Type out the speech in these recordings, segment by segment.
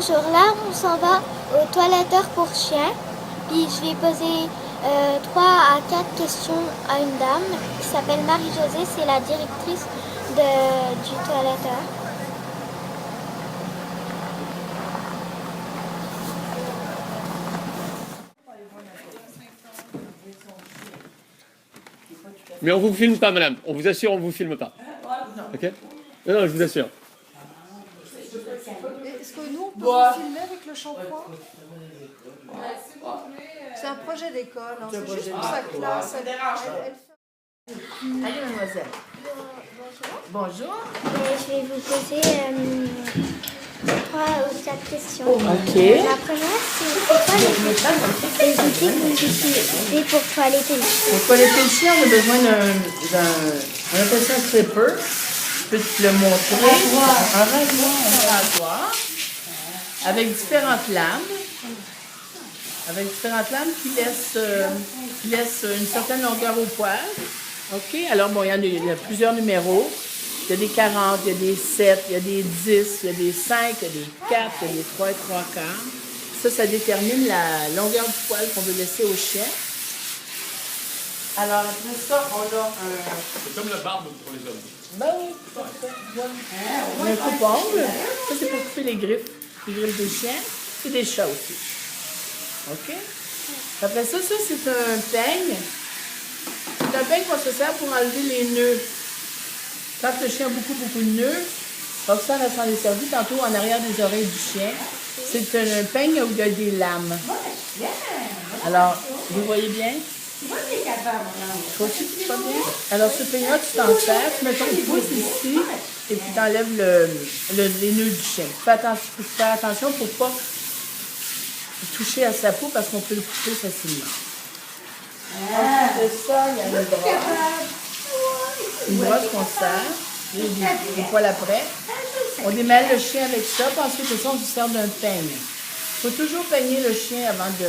bonjour, là on s'en va au toiletteur pour chiens. Puis je vais poser 3 à 4 questions à une dame qui s'appelle Marie-Josée, c'est la directrice du toiletteur. Mais on vous filme pas, madame. On vous assure, on vous filme pas. Ok? Non, je vous assure. Est-ce que nous, on peut vous filmer avec le shampoing? C'est un projet d'école, hein. C'est juste pour sa classe. Allez, mademoiselle. Bonjour. Je vais vous poser 3 ou 4 questions. Ok. La première, c'est quoi les outils que vous utilisez pour toiletter le chien? Pour toiletter le chien, on a besoin on appelle ça un clipper. Je peux te le montrer. Un rasoir. Avec différentes lames. Qui laissent une certaine longueur au poil. OK? Alors, bon, il y a plusieurs numéros. Il y a des 40, il y a des 7, il y a des 10, il y a des 5, il y a des 4, il y a des 3 et 3 quarts. Ça détermine la longueur du poil qu'on veut laisser au chien. Alors, après ça, on a un... C'est comme la barbe pour les hommes. Ben oui, parfait. On a un coupe-ongle. Ça, c'est pour couper les griffes des chiens et des chats aussi. OK? Après ça, c'est un peigne. C'est un peigne qu'on se sert pour enlever les nœuds. Quand le chien a beaucoup de nœuds, Roxane s'en est servi tantôt en arrière des oreilles du chien. C'est un peigne où il y a des lames. Alors, vous voyez bien? Faut-tu que tu sois bien? Alors, ce peigne-là, tu t'en sers, tu mets ton pouce ici et puis tu enlèves les nœuds du chien. Fais attention pour ne pas toucher à sa peau parce qu'on peut le couper facilement. Ensuite de ça, il y a une brosse. Une brosse qu'on sert, des poils après. On démêle le chien avec ça, puis ensuite de ça, on se sert d'un peigne. Il faut toujours peigner le chien avant de...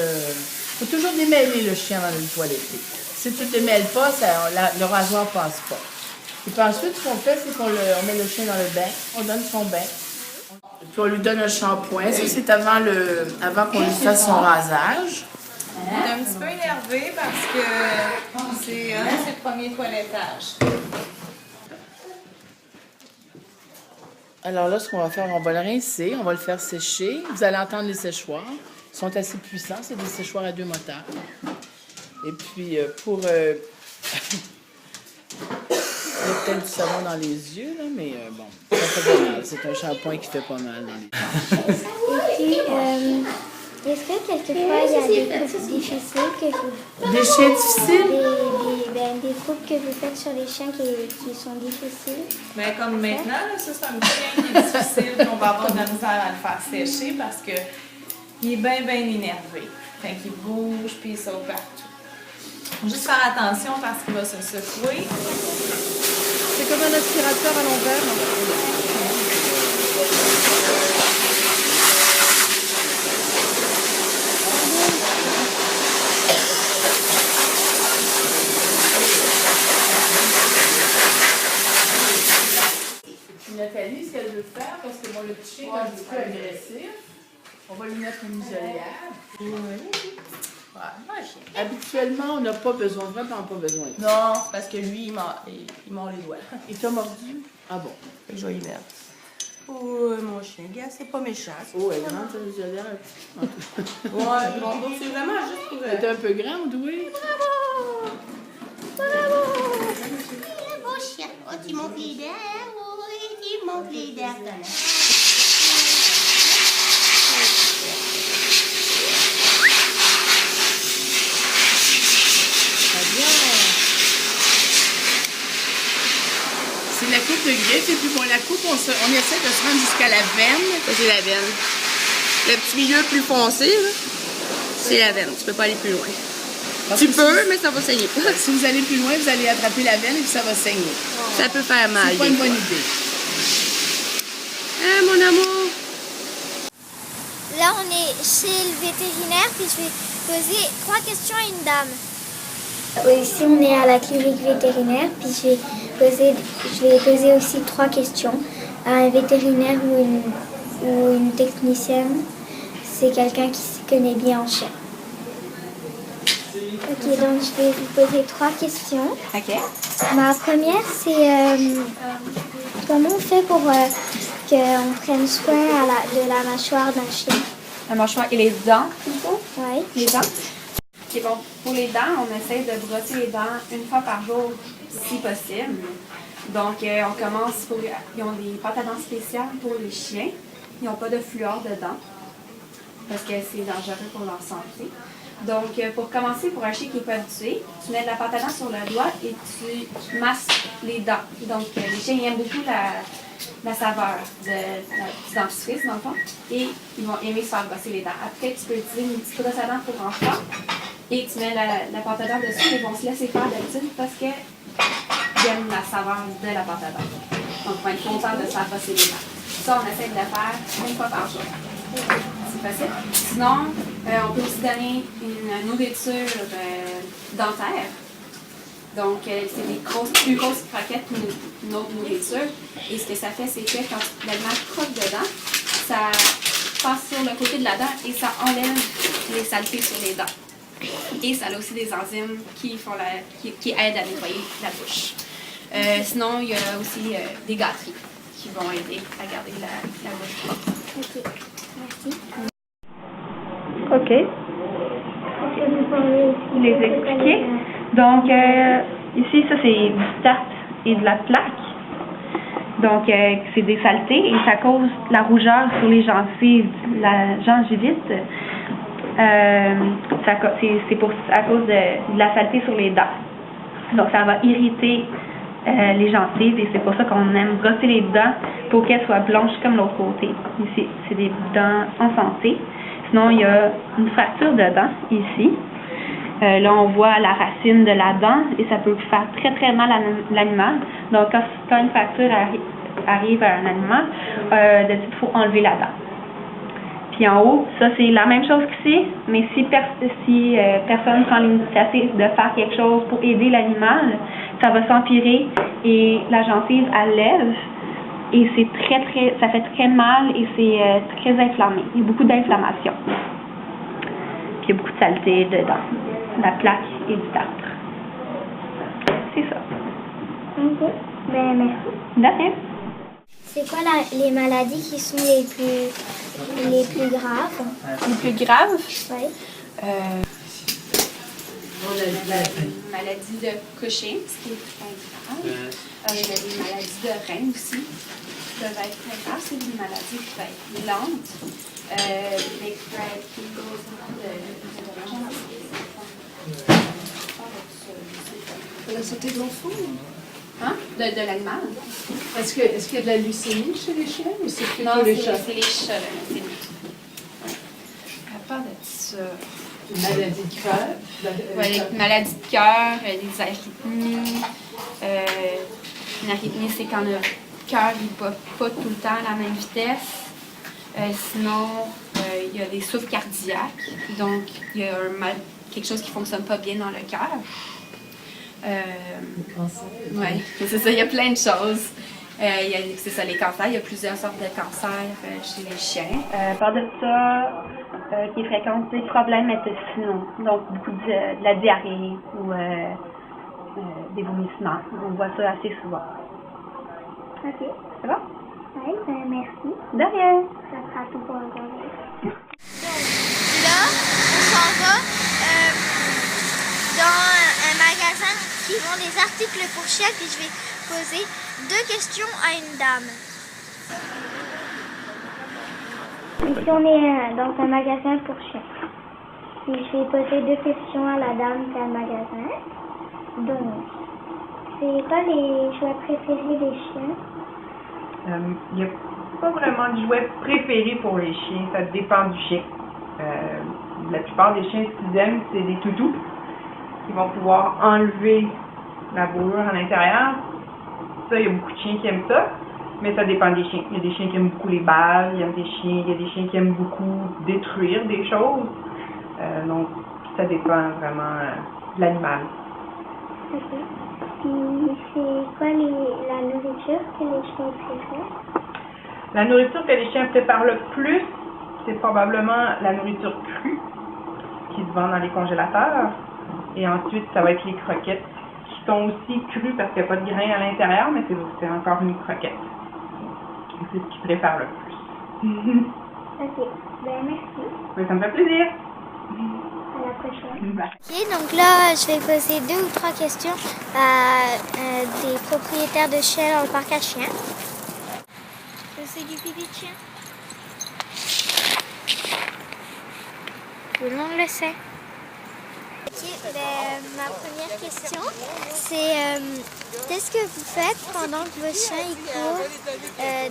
Il faut toujours démêler le chien avant de le toiletter. Si tu ne démêles pas, le rasoir ne passe pas. Et puis ensuite, ce qu'on fait, c'est qu'on met le chien dans le bain, on donne son bain. Puis on lui donne un shampoing. Ça, c'est avant qu'on lui fasse son rasage. On est un petit peu énervé parce que c'est un de ses premiers toilettages. Alors là, ce qu'on va faire, on va le rincer, on va le faire sécher. Vous allez entendre les séchoirs. Ils sont assez puissants, c'est des séchoirs à 2 moteurs. Et puis, pour... il y a peut-être du savon dans les yeux, là, mais bon, ça fait pas mal. C'est un shampoing qui fait pas mal dans les yeux. Et puis, est-ce que quelquefois il y a des coupes difficiles que vous... Des chiens difficiles? Des coupes que vous faites sur les chiens qui sont difficiles? Mais comme maintenant, là, ça c'est un petit chien qui est difficile, qu'on va avoir de la misère à le faire sécher parce que il est bien énervé. Fait qu'il bouge puis il saute partout. Faut juste faire attention parce qu'il va se secouer. C'est comme un aspirateur à l'envers. Nathalie, ce qu'elle veut faire, parce que bon, le petit chien est un petit peu agressif, on va lui mettre une muselière. Oui. Habituellement, on n'a pas besoin, vraiment pas besoin. Non, parce que lui, il mord les doigts. Il t'a mordu? Ah bon? Fait que je vais y mettre. Oh, mon chien, gars, c'est pas méchant. Oh, elle est grande, sa muselière. Ouais, bon, c'est vraiment juste pour... Elle est un peu grande, oui. Bravo, mon chien. Oh, tu montes les dents. Oui, tu montes les dents. C'est la coupe de griffe, et puis bon, la coupe, on essaie de se rendre jusqu'à la veine. Ça, c'est la veine. Le petit milieu plus foncé, là, c'est la veine. Tu peux pas aller plus loin. Tu peux, mais ça va saigner. Si vous allez plus loin, vous allez attraper la veine et puis ça va saigner. Ça peut faire mal. C'est pas une bonne idée. Ah, mon amour! Là, on est chez le vétérinaire, puis je vais poser 3 questions à une dame. Ici, on est à la clinique vétérinaire, puis je vais poser aussi 3 questions à un vétérinaire ou ou une technicienne, c'est quelqu'un qui s'y connaît bien en chien. Ok, donc je vais vous poser 3 questions. OK. Ma première, c'est comment on fait pour qu'on prenne soin de la mâchoire d'un chien? La mâchoire et les dents, plutôt. Oui. Les dents. OK, bon, pour les dents, on essaie de brosser les dents une fois par jour, si possible. Donc, on commence ils ont des pâtes à dents spéciales pour les chiens. Ils n'ont pas de fluor dedans, parce que c'est dangereux pour leur santé. Donc, pour commencer, pour un chien qui n'est pas habitué, tu mets de la pâte à dents sur le doigt et tu masses les dents. Donc, les chiens ils aiment beaucoup la saveur du dentifrice, dans le fond, et ils vont aimer se faire brosser les dents. Après, tu peux utiliser une petite brosse à dents pour enfants et tu mets la pâte à dents dessus et ils vont se laisser faire d'habitude parce qu'ils aiment la saveur de la pâte à dents. Donc, ils vont être contents de se faire brosser les dents. Ça, on essaie de le faire une fois par jour. C'est possible. Sinon, on peut aussi donner une nourriture dentaire. Donc, c'est des plus grosses croquettes qu'une autre nourriture. Et ce que ça fait, c'est que quand l'animal croque dedans, ça passe sur le côté de la dent et ça enlève les saletés sur les dents. Et ça a aussi des enzymes qui aident à nettoyer la bouche. Sinon, il y a aussi des gâteries qui vont aider à garder la bouche propre. Ok, merci. OK. Est-ce que vous pourriez Les expliquer. Donc, ici, ça, c'est du tartre et de la plaque. Donc, c'est des saletés et ça cause la rougeur sur les gencives, la gingivite. C'est à cause de la saleté sur les dents. Donc, ça va irriter les gencives et c'est pour ça qu'on aime brosser les dents pour qu'elles soient blanches comme l'autre côté. Ici, c'est des dents en santé. Sinon, il y a une fracture de dent ici. Là, on voit la racine de la dent et ça peut faire très très mal à l'animal. Donc, quand une fracture arrive à un animal, il faut enlever la dent. Puis en haut, ça c'est la même chose qu'ici, mais si personne prend l'initiative de faire quelque chose pour aider l'animal, ça va s'empirer et la gencive elle lève et ça fait très mal et c'est très inflammé. Il y a beaucoup d'inflammation. Puis il y a beaucoup de saleté dedans, la plaque et du tartre. C'est ça. Ok, ben merci. De rien. C'est quoi les maladies qui sont les plus graves? Les plus graves? Oui. Maladie de Cushing, ce qui est très grave. Il y a des maladies de rein aussi, qui peuvent être très graves. C'est des maladies qui peuvent être lentes, mais qui peuvent être La santé de l'enfant? Hein? De l'animal. Est-ce qu'il y a de la leucémie chez les chiens ou c'est plutôt Non, les chats? c'est les chats, la leucémie. À part de ça. Une maladie de cœur? Ouais, les maladies de cœur, des arythmies. Une arythmie, c'est quand le cœur ne bat pas tout le temps à la même vitesse. Sinon, il y a des souffles cardiaques. Donc, il y a quelque chose qui ne fonctionne pas bien dans le cœur. Oui, c'est ça, il y a plein de choses. C'est ça, les cancers, il y a plusieurs sortes de cancers chez les chiens. À part de ça, qui est fréquent, des problèmes intestinaux, donc beaucoup de la diarrhée ou des vomissements. On voit ça assez souvent. Ok. C'est bon? Oui, ben merci. De rien. Ça sera tout pour aujourd'hui. Là, on s'en va dans un magasin qui vend des articles pour chiens, puis je vais poser 2 questions à une dame. Ici, on est dans un magasin pour chiens. Puis je vais poser 2 questions à la dame qui a le magasin. Donc, c'est quoi les jouets préférés des chiens? Il n'y a pas vraiment de jouet préféré pour les chiens, ça dépend du chien. La plupart des chiens, ce qu'ils aiment, c'est des toutous qui vont pouvoir enlever la bourrure à l'intérieur. Ça, il y a beaucoup de chiens qui aiment ça, mais ça dépend des chiens. Il y a des chiens qui aiment beaucoup les balles, il y a des chiens qui aiment beaucoup détruire des choses. Donc, ça dépend vraiment de l'animal. Ok. Puis, c'est quoi la nourriture que les chiens préfèrent? La nourriture que les chiens préfèrent le plus, c'est probablement la nourriture crue qui se vend dans les congélateurs. Et ensuite, ça va être les croquettes qui sont aussi crues parce qu'il n'y a pas de grains à l'intérieur, mais c'est encore une croquette. C'est ce qu'ils préfèrent le plus. Ok, ben merci. Mais ça me fait plaisir. À la prochaine. Bye. Ok, donc là, je vais poser 2 ou 3 questions à des propriétaires de chiens dans le parc à chiens. C'est du pipi de chien. Tout le monde le sait. Ok, ben, ma première question, c'est qu'est-ce que vous faites pendant que vos chiens ils courent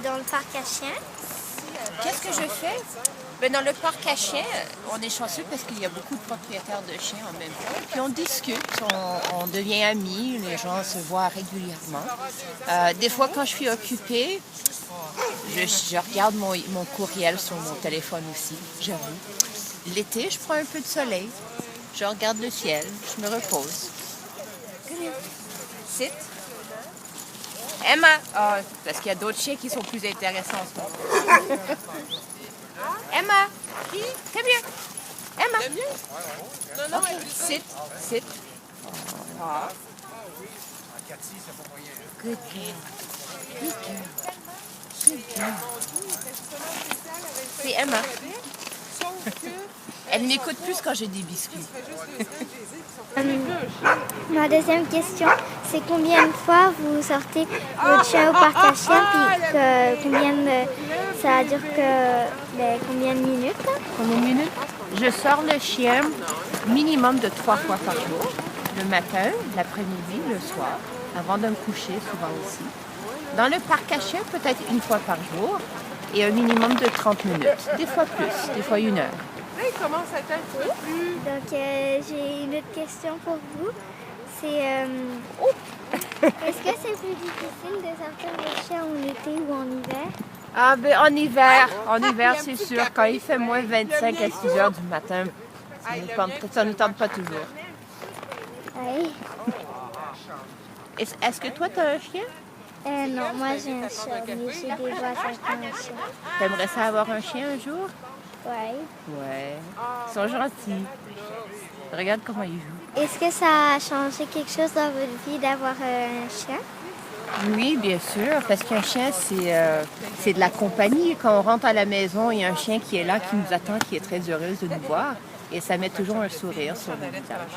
dans le parc à chiens? Qu'est-ce que je fais? Ben, dans le parc à chiens, on est chanceux parce qu'il y a beaucoup de propriétaires de chiens en même temps. Puis on discute, on devient amis, les gens se voient régulièrement. Des fois, quand je suis occupée, je regarde mon courriel sur mon téléphone aussi, j'avoue. L'été, je prends un peu de soleil, je regarde le ciel, je me repose. Sit. Emma! Ah, parce qu'il y a d'autres chiens qui sont plus intéressants en ce moment. Emma! Come here! Emma! Non, okay. Sit. Sit. Ah. Good girl. Good girl. Good girl. C'est Emma. Elle m'écoute plus quand j'ai des biscuits. Ma deuxième question, c'est combien de fois vous sortez votre chien au parc à chiens, puis ça dure combien de minutes? Combien de minutes? Je sors le chien minimum de 3 fois par jour. Le matin, l'après-midi, le soir, avant de me coucher souvent aussi. Dans le parc à chiens, peut-être 1 fois par jour et un minimum de 30 minutes. Des fois plus, des fois 1 heure. Là, il commence à être un peu plus... Donc, j'ai une autre question pour vous. C'est, est-ce que c'est plus difficile de sortir le chien en été ou en hiver? Ah, ben en hiver, c'est sûr. Quand il fait moins 25 à 6 heures du matin, ça ne tente pas toujours. Oui. Est-ce que toi, tu as un chien? Non, moi j'ai un chat, mais j'ai déjà acheté un chien. T'aimerais ça avoir un chien un jour? Oui. Ouais. Ils sont gentils. Regarde comment ils jouent. Est-ce que ça a changé quelque chose dans votre vie d'avoir un chien? Oui, bien sûr, parce qu'un chien, c'est de la compagnie. Quand on rentre à la maison, il y a un chien qui est là, qui nous attend, qui est très heureuse de nous voir. Et ça met toujours un sourire sur le visage.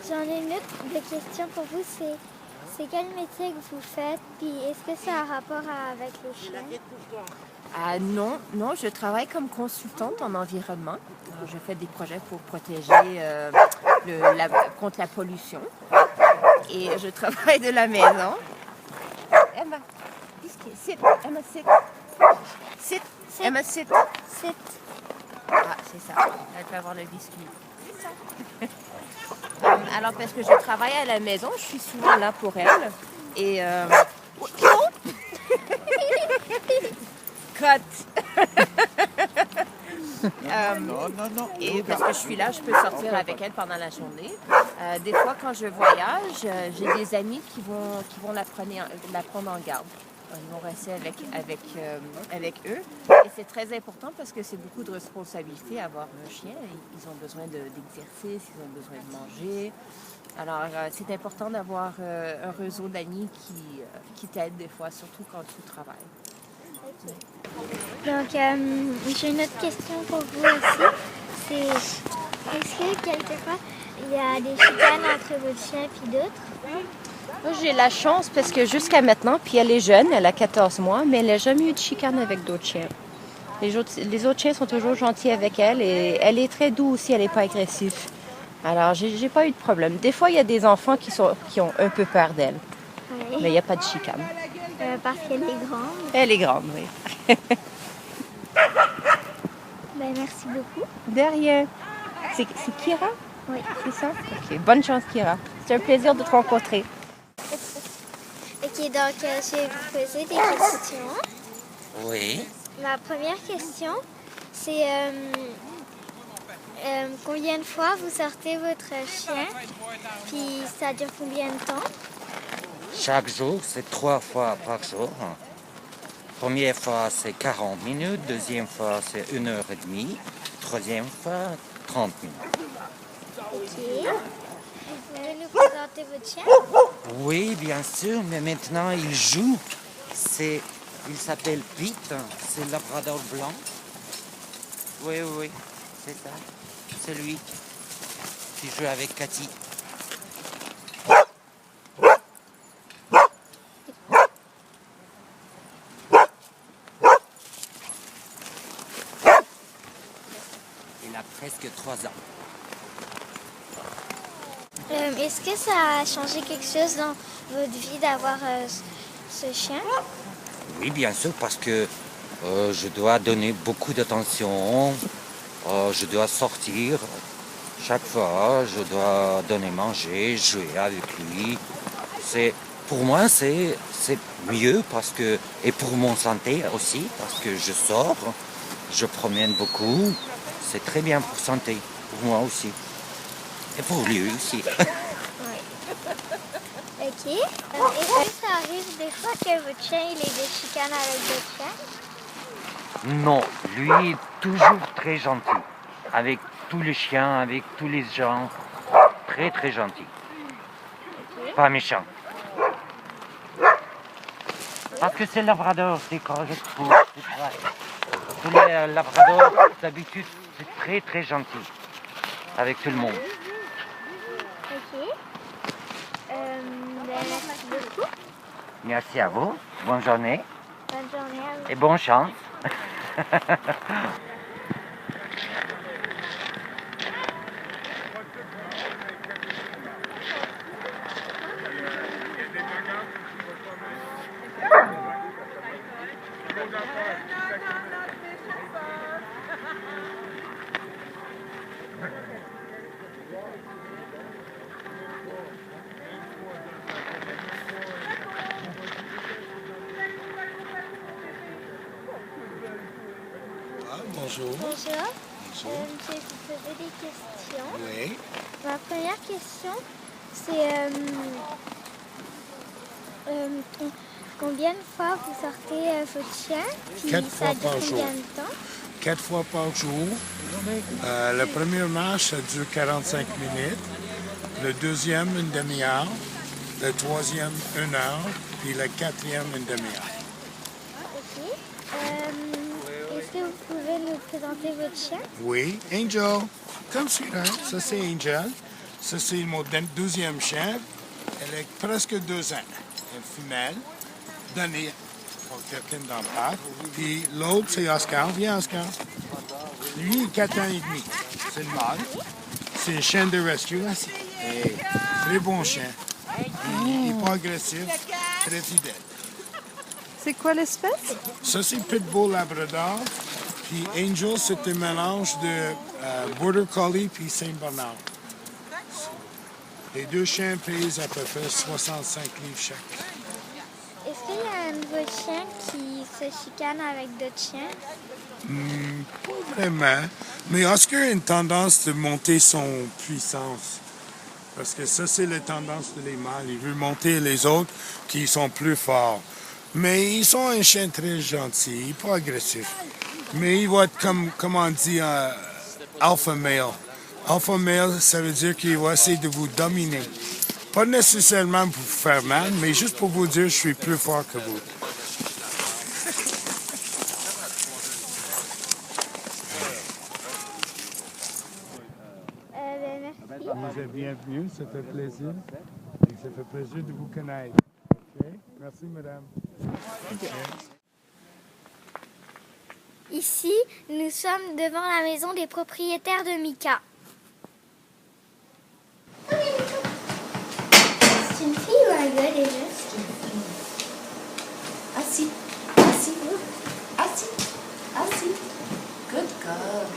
J'en ai une autre question pour vous, c'est quel métier que vous faites, puis est-ce que ça a un rapport avec les chiens? Ah non, je travaille comme consultante en environnement. Je fais des projets pour protéger contre la pollution. Et je travaille de la maison. Emma, sit. Emma, sit. Sit. Emma, sit. Sit. Ah, c'est ça. Elle peut avoir le biscuit. Alors, parce que je travaille à la maison, je suis souvent là pour elle. Et... Cut! Non. Et parce que je suis là, je peux sortir avec elle pendant la journée. Des fois, quand je voyage, j'ai des amis qui vont la prendre en garde. Ils vont rester avec eux. Et c'est très important parce que c'est beaucoup de responsabilité avoir un chien. Ils ont besoin d'exercice, ils ont besoin de manger. Alors, c'est important d'avoir un réseau d'amis qui t'aident des fois, surtout quand tu travailles. Donc, j'ai une autre question pour vous aussi. C'est, est-ce que quelquefois, il y a des chicanes entre votre chien et d'autres? Moi, j'ai la chance parce que jusqu'à maintenant, puis elle est jeune, elle a 14 mois, mais elle n'a jamais eu de chicane avec d'autres chiens. Les autres chiens sont toujours gentils avec elle et elle est très douce aussi, elle n'est pas agressive. Alors, j'ai pas eu de problème. Des fois, il y a des enfants qui ont un peu peur d'elle, Oui. mais il n'y a pas de chicane. Parce qu'elle est grande. Elle est grande, oui. Ben, merci beaucoup. De rien. C'est Kira? Oui. C'est ça? OK. Bonne chance, Kira. C'est un plaisir de te rencontrer. Ok, donc je vais vous poser des questions. Oui. Ma première question, c'est combien de fois vous sortez votre chien, puis ça dure combien de temps? Chaque jour, c'est 3 fois par jour. Première fois, c'est 40 minutes. Deuxième fois, c'est 1h30. Troisième fois, 30 minutes. Ok. Vous pouvez nous présenter votre chien? Oui, bien sûr, mais maintenant, il joue. Il s'appelle Pete. C'est le labrador blanc. Oui, c'est ça. C'est lui qui joue avec Cathy. Il a presque 3 ans. Est-ce que ça a changé quelque chose dans votre vie d'avoir ce chien? Oui, bien sûr, parce que je dois donner beaucoup d'attention. Je dois sortir chaque fois. Je dois donner manger, jouer avec lui. Pour moi, c'est mieux parce que, et pour mon santé aussi, parce que je sors, je promène beaucoup. C'est très bien pour santé, pour moi aussi. Et pour lui aussi. Oui. Ok. Est-ce que ça arrive des fois que votre chien il est des chicanes avec d'autres chiens? Non, lui est toujours très gentil. Avec tous les chiens, avec tous les gens. Très, très gentil. Ok. Pas méchant. Parce que c'est le labrador, c'est correct pour tous les labradors, d'habitude, c'est très, très gentil. Avec tout le monde. Ok. Merci beaucoup. Merci à vous. Bonne journée. Bonne journée à vous. Et bonne chance. Bonjour. Bonjour. Bonjour. Je vais vous poser des questions. Oui. Ma première question, c'est combien de fois vous sortez votre chien? Puis 4 ça fois dure par jour. combien de temps? 4 fois par jour. Le premier marche, ça dure 45 minutes. Le deuxième, une demi-heure. Le troisième, 1 heure. Puis le quatrième, une demi-heure. Ok. Est-ce que vous pouvez nous présenter votre chien? Oui, Angel. Comme celui-là. Ça, c'est Angel. Ça, c'est mon deuxième chien. Elle a presque 2 ans. Elle est femelle. Donnée pour quelqu'un d'en part. Puis l'autre, c'est Oscar. Viens, Oscar. Lui, il a 4 ans et demi. C'est le mâle. C'est un chien de rescue. Là. Hey, très bon chien. Il n'est pas agressif. Très fidèle. C'est quoi l'espèce? Ça, c'est Pitbull Labrador. Puis Angel, c'est un mélange de Border Collie puis Saint-Bernard. Les deux chiens pèsent à peu près 65 livres chaque. Est-ce qu'il y a un de vos chiens qui se chicane avec d'autres chiens? Pas vraiment. Mais Oscar a une tendance de monter son puissance. Parce que ça, c'est la tendance de les mâles. Il veut monter les autres qui sont plus forts. Mais ils sont un chien très gentil, pas agressif. Mais il va être comme on dit, alpha male. Alpha male, ça veut dire qu'il va essayer de vous dominer. Pas nécessairement pour vous faire mal, mais juste pour vous dire je suis plus fort que vous. Merci. Vous êtes bienvenus, ça fait plaisir. Et ça fait plaisir de vous connaître. OK? Merci, madame. Ici, nous sommes devant la maison des propriétaires de Mika. C'est une fille ou un gars déjà? Assis, assis, assis, assis. Good girl.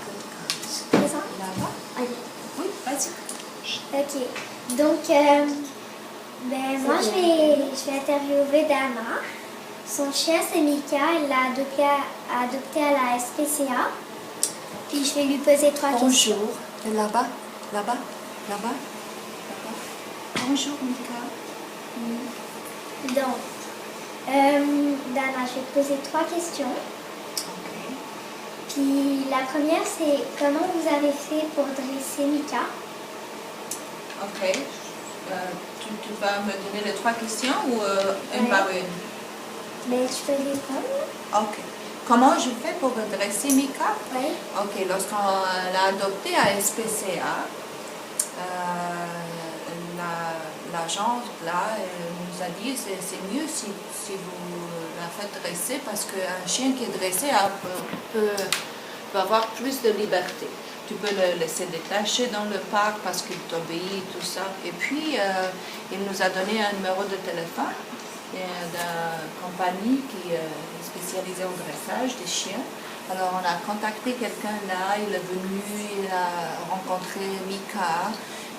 Good girl. Présent? Là-bas? Ok. Oui, vas-y. Ok. Donc, moi, je vais interviewer Dana. Son chien, c'est Mika. Elle l'a adopté à la SPCA. Puis, je vais lui poser 3 questions. Bonjour. Là-bas, là-bas, là-bas, là-bas. Bonjour, Mika. Donc, Dana, je vais te poser 3 questions. Puis la première, c'est comment vous avez fait pour dresser Mika? Ok. Tu vas me donner les 3 questions ou une par une? Mais tu peux répondre. Ok. Comment je fais pour dresser Mika? Oui. Ok, lorsqu'on l'a adopté à SPCA, l'agence là nous a dit que c'est mieux si vous la faites dresser parce qu'un chien qui est dressé peut avoir plus de liberté. Tu peux le laisser détacher dans le parc parce qu'il t'obéit, tout ça. Et puis, il nous a donné un numéro de téléphone d'une compagnie qui est spécialisée en dressage des chiens. Alors, on a contacté quelqu'un là, il est venu, il a rencontré Mika,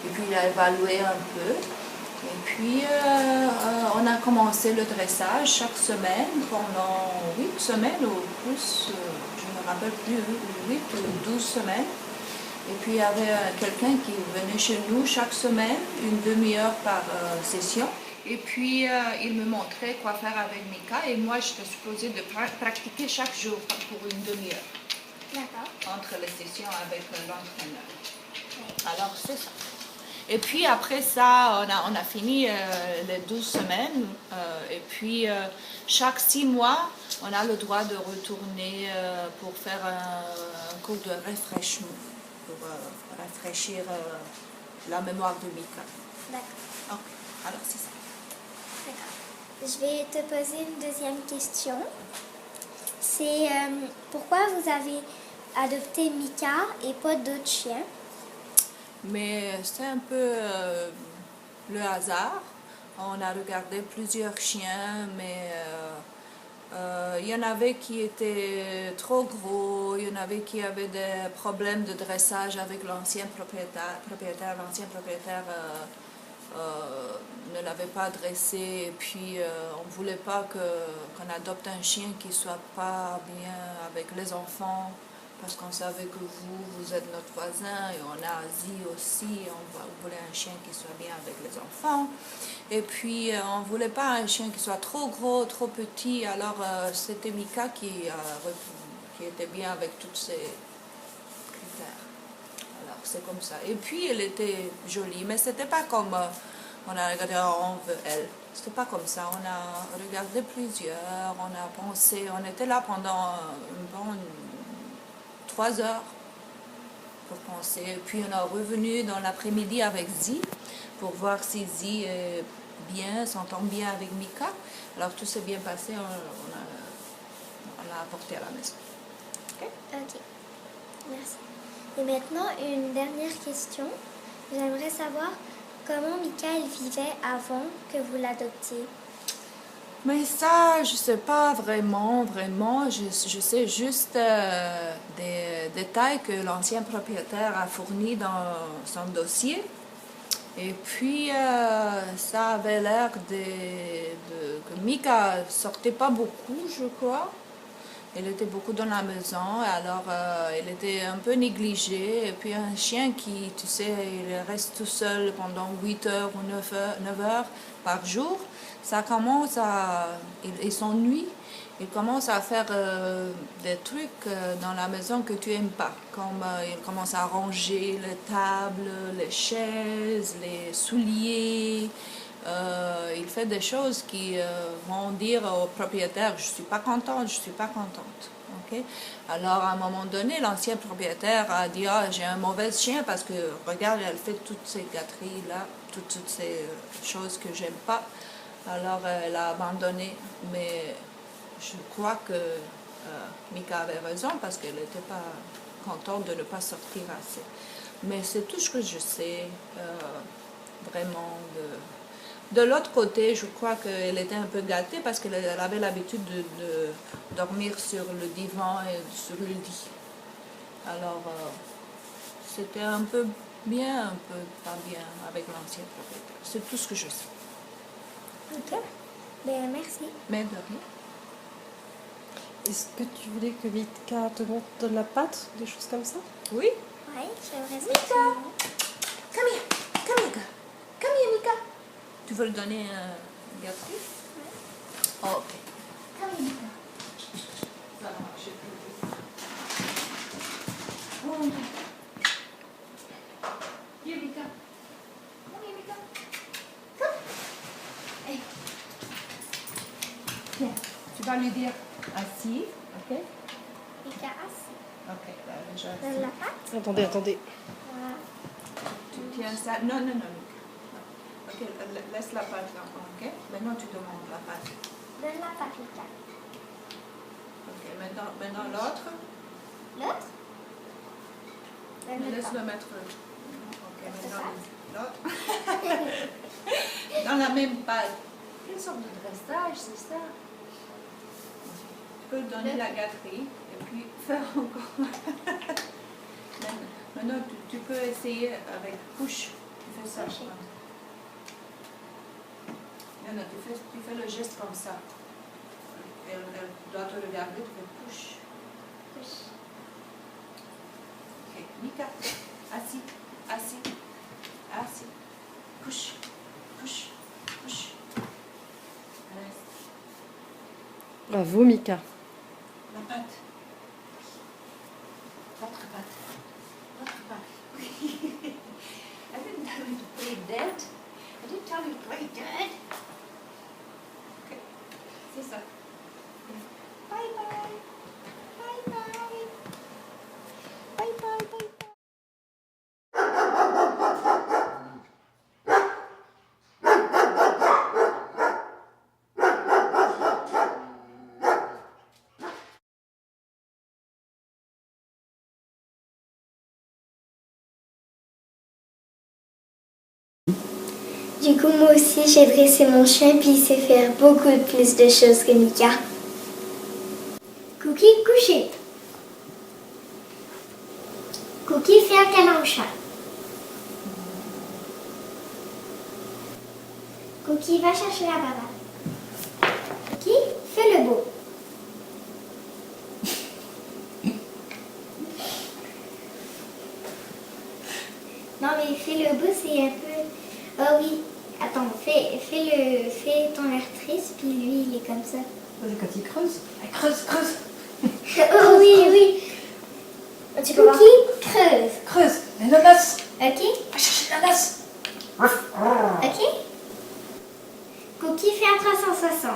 et puis il a évalué un peu. Et puis, on a commencé le dressage chaque semaine pendant 8 semaines ou plus, je ne me rappelle plus, 8 ou 12 semaines. Et puis, il y avait quelqu'un qui venait chez nous chaque semaine, une demi-heure par session. Et puis, il me montrait quoi faire avec Mika. Et moi, j'étais supposée de pratiquer chaque jour pour une demi-heure. D'accord. Entre les sessions avec l'entraîneur. Alors, c'est ça. Et puis, après ça, on a fini les 12 semaines. Et puis, chaque 6 mois, on a le droit de retourner pour faire un cours de rafraîchissement. Pour rafraîchir la mémoire de Mika. D'accord. Ok, alors c'est ça. D'accord. Je vais te poser une deuxième question. C'est pourquoi vous avez adopté Mika et pas d'autres chiens? Mais c'est un peu le hasard. On a regardé plusieurs chiens, mais il y en avait qui étaient trop gros, il y en avait qui avaient des problèmes de dressage avec l'ancien propriétaire. L'ancien propriétaire ne l'avait pas dressé, et puis on ne voulait pas qu'on adopte un chien qui ne soit pas bien avec les enfants, parce qu'on savait que vous êtes notre voisin, et on a Asie aussi, on voulait un chien qui soit bien avec les enfants. Et puis, on ne voulait pas un chien qui soit trop gros, trop petit. Alors, c'était Mika qui était bien avec tous ces critères. Alors, c'est comme ça. Et puis, elle était jolie. Mais ce n'était pas comme on a regardé, on veut elle. Ce n'était pas comme ça. On a regardé plusieurs, on a pensé. On était là pendant une bonne 3 heures pour penser. Et puis, on est revenu dans l'après-midi avec Zi, pour voir si Zi est bien, s'entend bien avec Mika. Alors tout s'est bien passé, on l'a apporté à la maison. Ok? Ok, merci. Et maintenant, une dernière question. J'aimerais savoir comment Mika elle vivait avant que vous l'adoptiez. Mais ça, je ne sais pas vraiment. Je sais juste des détails que l'ancien propriétaire a fournis dans son dossier. Et puis, ça avait l'air que Mika sortait pas beaucoup, je crois. Elle était beaucoup dans la maison, alors elle était un peu négligée. Et puis, un chien qui, tu sais, il reste tout seul pendant 8 heures ou 9 heures par jour, ça commence à... Il s'ennuie. Il commence à faire des trucs dans la maison que tu n'aimes pas. Comme il commence à ranger les tables, les chaises, les souliers. Il fait des choses qui vont dire au propriétaire « je ne suis pas contente, je ne suis pas contente ». Okay? Alors, à un moment donné, l'ancien propriétaire a dit « ah, j'ai un mauvais chien parce que, regarde, elle fait toutes ces gâteries-là, toutes ces choses que j'aime pas ». Alors, elle a abandonné, mais... Je crois que Mika avait raison parce qu'elle n'était pas contente de ne pas sortir assez. Mais c'est tout ce que je sais, vraiment. De l'autre côté, je crois qu'elle était un peu gâtée parce qu'elle avait l'habitude de dormir sur le divan et sur le lit. Alors, c'était un peu bien, un peu pas bien avec l'ancien propriétaire. C'est tout ce que je sais. Ok, ben merci. Mais de rien. Est-ce que tu voulais que Mika te donne la patte, des choses comme ça? Oui. Oui, j'aimerais ça. Mika! Come here, Mika. veux le donner à Gâterie? Oui. Ok. Ça va marcher plus. Yumika. Tu vas lui dire assis, ok? Mika, assis. Ok, déjà Donne la patte. Attendez, attendez. Voilà. Tu tiens ça. Non, non, non. Ok, laisse la patte là, ok? Maintenant tu demandes la patte. Donne la patte, Mika. Ok, maintenant l'autre. L'autre? Laisse-le mettre. Ok, maintenant l'autre. Dans la même patte. Quelle sorte de dressage, c'est ça? Tu peux lui donner la gâterie et puis faire encore. Maintenant, tu peux essayer avec push. Tu fais ça. Non, non, tu fais le geste comme ça. Elle doit te regarder, tu fais push. Push. Ok, Mika, assis, assis, assis. Push, push, push. Reste. Bravo, Mika. La patte. L'autre patte. L'autre patte. I didn't tell you to play dead. I didn't tell you to play dead. Ok. C'est ça. Bye bye. Bye bye. Bye bye, bye bye. Du coup, moi aussi, j'ai dressé mon chien, puis il sait faire beaucoup plus de choses que Mika. Cookie, couché. Cookie, fais un câlin au chat. Cookie, va chercher la baba. Cookie, fais le beau. Non, mais fais le beau, c'est un peu... Oh oui, attends, fais ton air triste, puis lui, il est comme ça. Quand il creuse, elle creuse, creuse. Oh oui, oui. Cookie, creuse. Creuse, l'ananas. Ok. Va chercher l'ananas. Ok. Cookie, fais un 360.